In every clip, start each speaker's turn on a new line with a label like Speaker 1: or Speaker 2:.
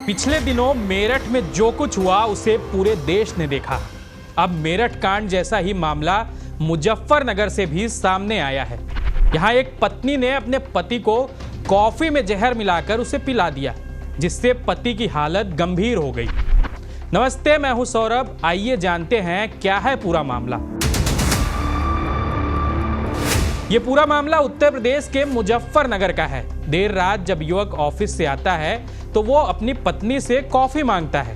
Speaker 1: पिछले दिनों मेरठ में जो कुछ हुआ उसे पूरे देश ने देखा। अब मेरठ कांड जैसा ही मामला मुजफ्फरनगर से भी सामने आया है। यहाँ एक पत्नी ने अपने पति को कॉफी में जहर मिलाकर उसे पिला दिया, जिससे पति की हालत गंभीर हो गई। नमस्ते, मैं हूं सौरभ। आइए जानते हैं क्या है पूरा मामला। ये पूरा मामला उत्तर प्रदेश के मुजफ्फरनगर का है। देर रात जब युवक ऑफिस से आता है तो वो अपनी पत्नी से कॉफी मांगता है।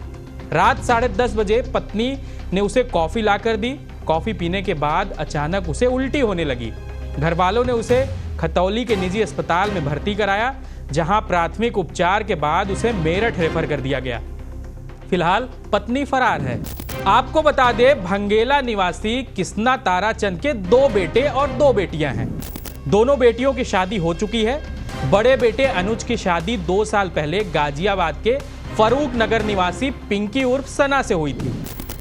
Speaker 1: रात 10:30 बजे पत्नी ने उसे कॉफी लाकर दी। कॉफी पीने के बाद अचानक उसे उल्टी होने लगी। घर वालों ने उसे खतौली के निजी अस्पताल में भर्ती कराया, जहां प्राथमिक उपचार के बाद उसे मेरठ रेफर कर दिया गया। फिलहाल पत्नी फरार है। आपको बता दें, भंगेला निवासी किस्ना ताराचंद के 2 बेटे और 2 बेटियां हैं। दोनों बेटियों की शादी हो चुकी है। बड़े बेटे अनुज की शादी 2 साल पहले गाजियाबाद के फरूक नगर निवासी पिंकी उर्फ सना से हुई थी।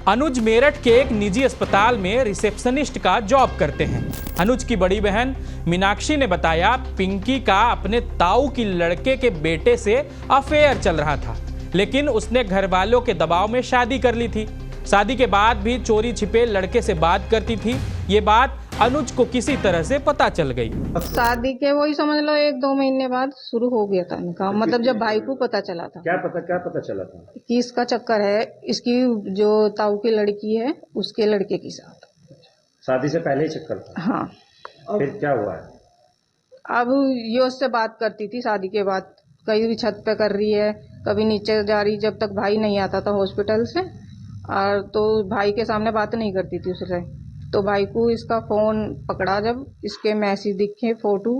Speaker 1: अनुज मेरठ के एक निजी अस्पताल में रिसेप्शनिस्ट का जॉब करते हैं। अनुज की बड़ी बहन मीनाक्षी ने बताया, पिंकी का अपने ताऊ की लड़के के बेटे से अफेयर चल रहा था, लेकिन उसने घर वालों के दबाव में शादी कर ली थी। शादी के बाद भी चोरी छिपे लड़के से बात करती थी। ये बात अनुज को किसी तरह से पता चल गई।
Speaker 2: शादी के वही समझ लो 1-2 महीने बाद शुरू हो गया था इनका। मतलब जब भाई को पता चला था। क्या पता चला था? कि इसका चक्कर है, इसकी जो ताऊ की लड़की है उसके लड़के के साथ।
Speaker 3: शादी से पहले ही चक्कर था?
Speaker 2: हाँ।
Speaker 3: फिर क्या हुआ है?
Speaker 2: अब ये उससे बात करती थी शादी के बाद। कहीं भी छत पे कर रही है, कभी नीचे जा रही, जब तक भाई नहीं आता था हॉस्पिटल से। और तो भाई के सामने बात नहीं करती थी उससे। तो भाई को इसका फ़ोन पकड़ा, जब इसके मैसेज दिखे, फ़ोटो,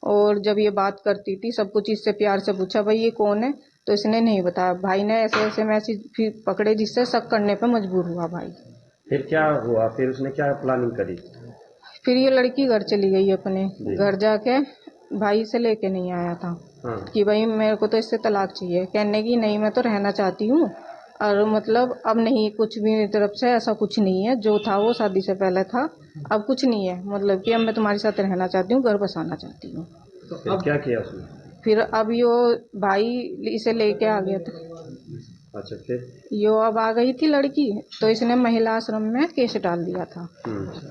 Speaker 2: और जब ये बात करती थी सब कुछ इससे प्यार से पूछा, भाई ये कौन है? तो इसने नहीं बताया। भाई ने ऐसे ऐसे मैसेज फिर पकड़े, जिससे शक करने पर मजबूर हुआ भाई।
Speaker 3: फिर क्या हुआ? फिर उसने क्या प्लानिंग करी?
Speaker 2: फिर ये लड़की घर चली गई। अपने घर जाके भाई से लेके नहीं आया था।
Speaker 3: हाँ।
Speaker 2: कि भाई मेरे को तो इससे तलाक चाहिए। कहने की नहीं, मैं तो रहना चाहती हूँ, और मतलब अब नहीं, कुछ भी मेरी तरफ से ऐसा कुछ नहीं है। जो था वो शादी से पहले था, अब कुछ नहीं है। मतलब कि अब मैं तुम्हारे साथ रहना चाहती हूँ, घर बसाना चाहती हूँ।
Speaker 3: तो अब क्या किया उसने?
Speaker 2: फिर अब यो भाई इसे लेके आ गया था।
Speaker 3: अच्छा, फिर
Speaker 2: यो अब आ गई थी लड़की, तो इसने महिला आश्रम में केस डाल दिया था।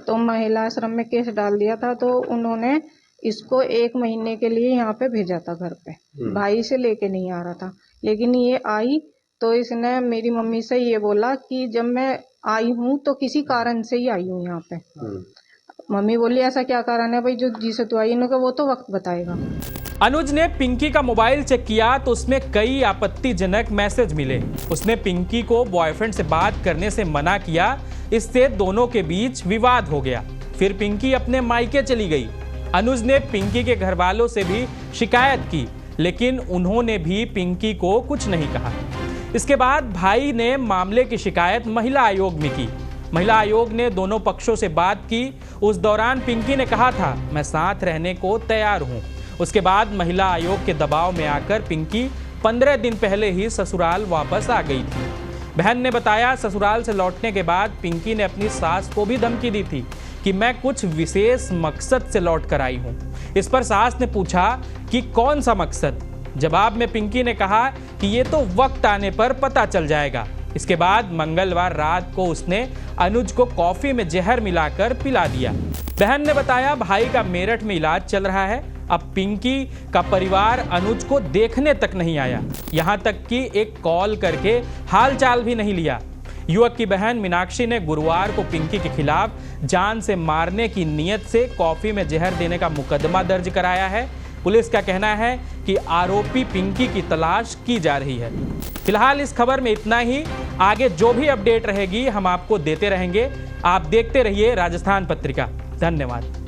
Speaker 2: तो महिला आश्रम में केस डाल दिया था, तो उन्होंने इसको 1 महीने के लिए यहाँ पे भेजा था घर पे। भाई से लेके नहीं आ रहा था, लेकिन ये आई तो इसने मेरी मम्मी से ये बोला कि जब मैं आई हूँ तो किसी कारण से ही आई हूँ यहाँ पे। मम्मी बोली ऐसा क्या कारण है भाई जो जिसे तू आई? इन्होंने वो तो वक्त बताएगा।
Speaker 1: अनुज ने पिंकी का मोबाइल चेक किया तो उसमें कई आपत्तिजनक मैसेज मिले। उसने पिंकी को बॉयफ्रेंड से बात करने से मना किया। इससे दोनों के बीच विवाद हो गया। फिर पिंकी अपने मायके चली गई। अनुज ने पिंकी के घर वालों से भी शिकायत की, लेकिन उन्होंने भी पिंकी को कुछ नहीं कहा। इसके बाद भाई ने मामले की शिकायत महिला आयोग में की। महिला आयोग ने दोनों पक्षों से बात की। उस दौरान पिंकी ने कहा था, मैं साथ रहने को तैयार हूं। उसके बाद महिला आयोग के दबाव में आकर पिंकी 15 दिन पहले ही ससुराल वापस आ गई थी। बहन ने बताया, ससुराल से लौटने के बाद पिंकी ने अपनी सास को भी धमकी दी थी कि मैं कुछ विशेष मकसद से लौट कर आई हूं। इस पर सास ने पूछा कि कौन सा मकसद? जवाब में पिंकी ने कहा कि ये तो वक्त आने पर पता चल जाएगा। इसके बाद मंगलवार रात को उसने अनुज को कॉफी में जहर मिलाकर पिला दिया। बहन ने बताया, भाई का मेरठ में इलाज चल रहा है। अब पिंकी का परिवार अनुज को देखने तक नहीं आया, यहाँ तक कि एक कॉल करके हालचाल भी नहीं लिया। युवक की बहन मीनाक्षी ने गुरुवार को पिंकी के खिलाफ जान से मारने की नीयत से कॉफी में जहर देने का मुकदमा दर्ज कराया है। पुलिस का कहना है कि आरोपी पिंकी की तलाश की जा रही है। फिलहाल इस खबर में इतना ही। आगे जो भी अपडेट रहेगी हम आपको देते रहेंगे। आप देखते रहिए राजस्थान पत्रिका। धन्यवाद।